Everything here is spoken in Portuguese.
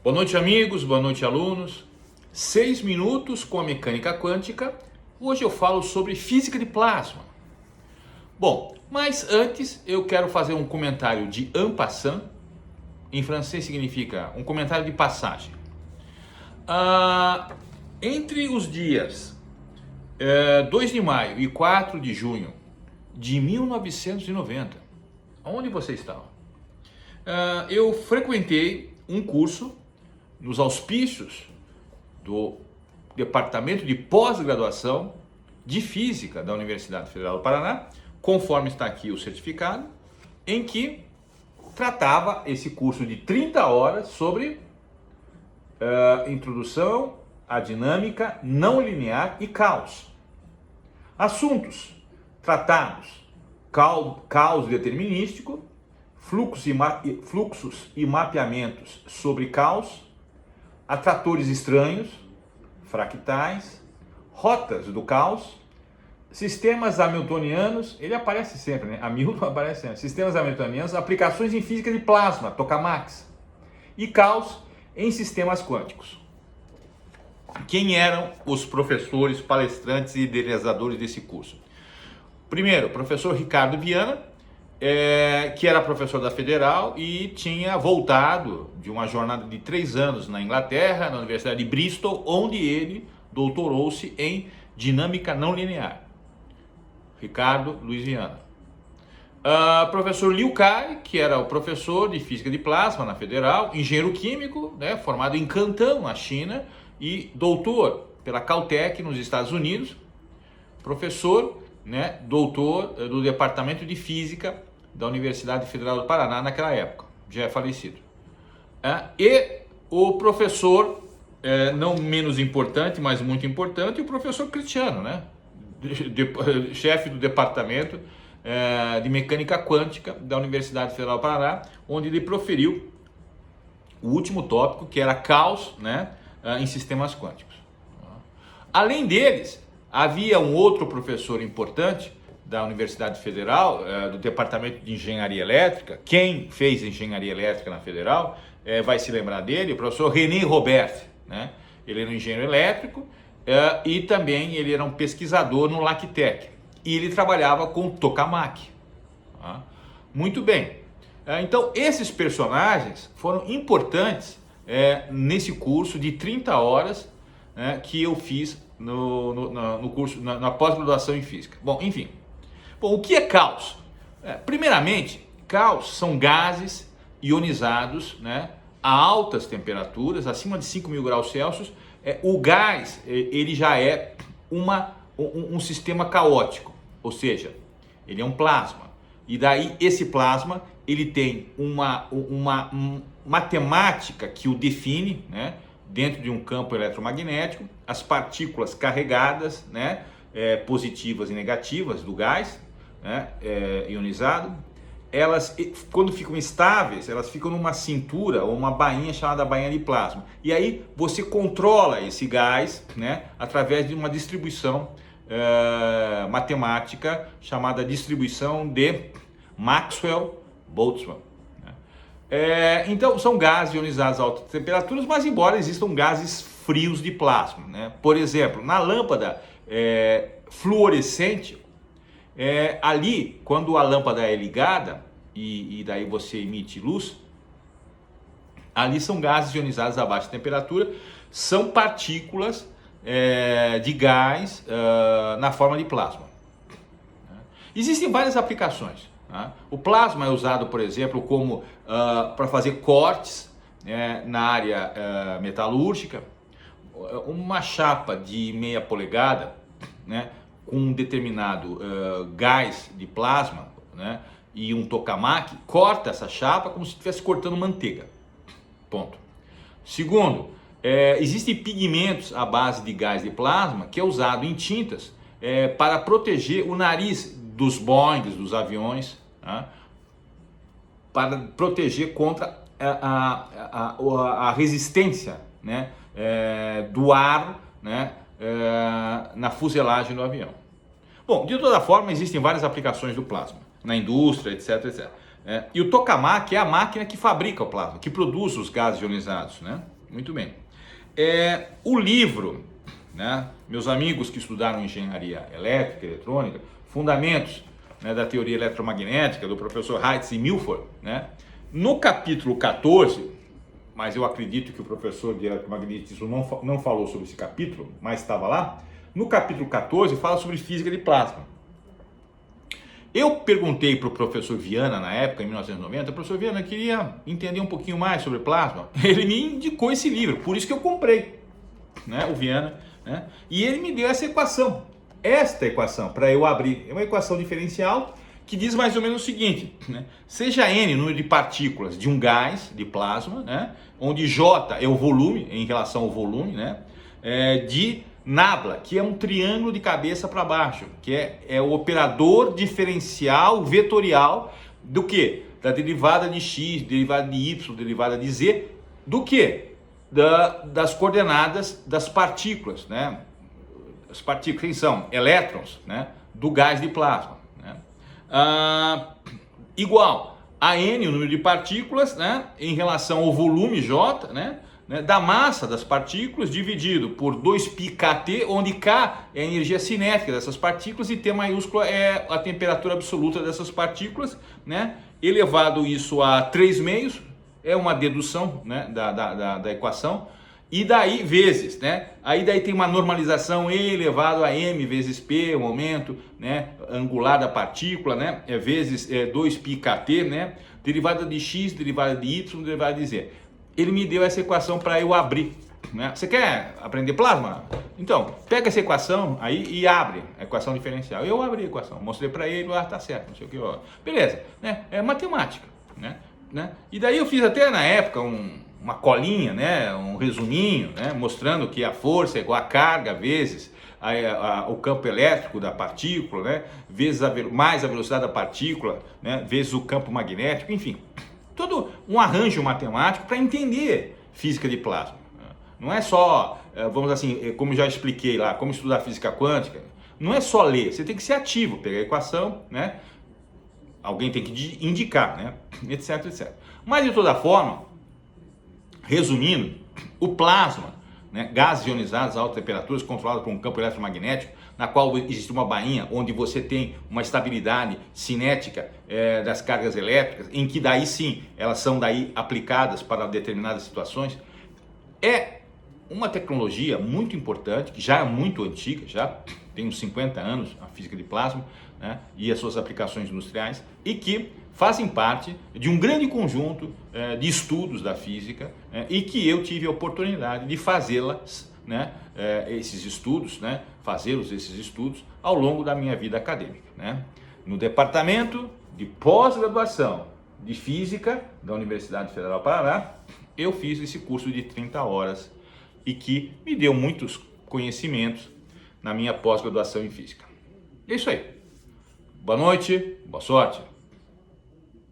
Boa noite, amigos, boa noite, alunos. 6 minutos com a mecânica quântica. Hoje eu falo sobre física de plasma. Bom, mas antes eu quero fazer um comentário de en passant. Em francês significa um comentário de passagem. Entre os dias 2 de maio e 4 de junho de 1990, onde você estava? Eu frequentei um curso nos auspícios do Departamento de Pós-Graduação de Física da Universidade Federal do Paraná, conforme está aqui o certificado, em que tratava esse curso de 30 horas sobre introdução à dinâmica não linear e caos. Assuntos tratados: caos determinístico, fluxos e mapeamentos sobre caos, atratores estranhos, fractais, rotas do caos, sistemas hamiltonianos, ele aparece sempre, né? Hamilton aparece sempre. Sistemas hamiltonianos, aplicações em física de plasma, tokamaks, e caos em sistemas quânticos. Quem eram os professores, palestrantes e idealizadores desse curso? Primeiro, o professor Ricardo Viana, que era professor da Federal e tinha voltado de uma jornada de 3 anos na Inglaterra, na Universidade de Bristol, onde ele doutorou-se em dinâmica não linear. Ricardo Luiz Viana. Professor Liu Kai, que era o professor de física de plasma na Federal, engenheiro químico, né, formado em Canton, na China, e doutor pela Caltech, nos Estados Unidos, professor, né, doutor do Departamento de Física da Universidade Federal do Paraná naquela época, já é falecido. E o professor, não menos importante, mas muito importante, o professor Cristiano, né, chefe do Departamento de Mecânica Quântica da Universidade Federal do Paraná, onde ele proferiu o último tópico, que era caos, né, em sistemas quânticos. Além deles, havia um outro professor importante da Universidade Federal, do Departamento de Engenharia Elétrica. Quem fez Engenharia Elétrica na Federal vai se lembrar dele, o professor René Robert, né? Ele era um engenheiro elétrico e também ele era um pesquisador no LACTEC. E ele trabalhava com tokamak. Muito bem. Então, esses personagens foram importantes nesse curso de 30 horas que eu fiz no curso, na pós-graduação em Física. Bom, enfim. Bom, o que é caos? Primeiramente, caos são gases ionizados, né, a altas temperaturas, acima de 5.000 graus Celsius. O gás, ele já é um sistema caótico, ou seja, ele é um plasma. E daí esse plasma, ele tem uma matemática que o define, né, dentro de um campo eletromagnético, as partículas carregadas, né, positivas e negativas do gás, né, ionizado, elas, quando ficam estáveis, elas ficam numa cintura ou uma bainha chamada bainha de plasma. E aí você controla esse gás, né, através de uma distribuição matemática chamada distribuição de Maxwell-Boltzmann. Então são gases ionizados a altas temperaturas, mas embora existam gases frios de plasma, né? Por exemplo, na lâmpada fluorescente, ali quando a lâmpada é ligada e daí você emite luz, ali são gases ionizados a baixa temperatura, são partículas de gás na forma de plasma. Existem várias aplicações. O plasma é usado, por exemplo, como para fazer cortes na área metalúrgica. Uma chapa de meia polegada, né, com um determinado gás de plasma, né, e um tokamak, corta essa chapa como se estivesse cortando manteiga. Ponto. Segundo, existem pigmentos à base de gás de plasma que é usado em tintas para proteger o nariz dos Boeings, dos aviões, para proteger contra a resistência, né, do ar, né, na fuselagem do avião. Bom, de toda forma, existem várias aplicações do plasma, na indústria, etc, etc. E o tokamak é a máquina que fabrica o plasma, que produz os gases ionizados, né? Muito bem. O livro, né? Meus amigos que estudaram engenharia elétrica, eletrônica, fundamentos, né, da teoria eletromagnética, do professor Heitz e Milford, né? No capítulo 14, mas eu acredito que o professor de eletromagnetismo não falou sobre esse capítulo, mas estava lá. No capítulo 14 fala sobre física de plasma. Eu perguntei para o professor Viana na época, em 1990, professor Viana, eu queria entender um pouquinho mais sobre plasma. Ele me indicou esse livro, por isso que eu comprei, né, o Viana, né, e ele me deu essa equação, esta equação, para eu abrir. É uma equação diferencial que diz mais ou menos o seguinte, né, seja n o número de partículas de um gás, de plasma, né, onde J é o volume, em relação ao volume, né, de nabla, que é um triângulo de cabeça para baixo, que é o operador diferencial vetorial do que? Da derivada de x, derivada de y, derivada de z, do que? Das coordenadas das partículas, né? As partículas que são elétrons, né? Do gás de plasma, né? Igual a n, o número de partículas, né? Em relação ao volume J, né? Da massa das partículas dividido por 2πkt, onde K é a energia cinética dessas partículas e T maiúscula é a temperatura absoluta dessas partículas, né? Elevado isso a 3 meios, é uma dedução, né, da equação, e daí vezes, né? Aí daí tem uma normalização E elevado a M vezes P, o momento, né, angular da partícula, né? Vezes 2πkt, né? Derivada de X, derivada de Y, derivada de Z. Ele me deu essa equação para eu abrir, né? Você quer aprender plasma? Então, pega essa equação aí e abre a equação diferencial. Eu abri a equação, mostrei para ele, tá certo, não sei o que. Beleza, né? É matemática, né? E daí eu fiz até na época uma colinha, né? Um resuminho, né? Mostrando que a força é igual a carga vezes o campo elétrico da partícula, né? Vezes mais a velocidade da partícula, né? Vezes o campo magnético, enfim. Todo um arranjo matemático para entender física de plasma. Não é só, vamos assim, como já expliquei lá, como estudar física quântica, não é só ler, você tem que ser ativo, pegar a equação, né? Alguém tem que indicar, né? Etc, etc. Mas de toda forma, resumindo, o plasma, né? Gases ionizados a altas temperaturas controlados por um campo eletromagnético, na qual existe uma bainha onde você tem uma estabilidade cinética das cargas elétricas, em que daí sim elas são daí aplicadas para determinadas situações, é uma tecnologia muito importante, que já é muito antiga, já tem uns 50 anos a física de plasma, né, e as suas aplicações industriais, e que fazem parte de um grande conjunto de estudos da física, e que eu tive a oportunidade de fazê-las, né, esses estudos, né, esses estudos ao longo da minha vida acadêmica, né, no departamento de pós-graduação de física da Universidade Federal do Paraná. Eu fiz esse curso de 30 horas e que me deu muitos conhecimentos na minha pós-graduação em física. É isso aí. Boa noite, boa sorte.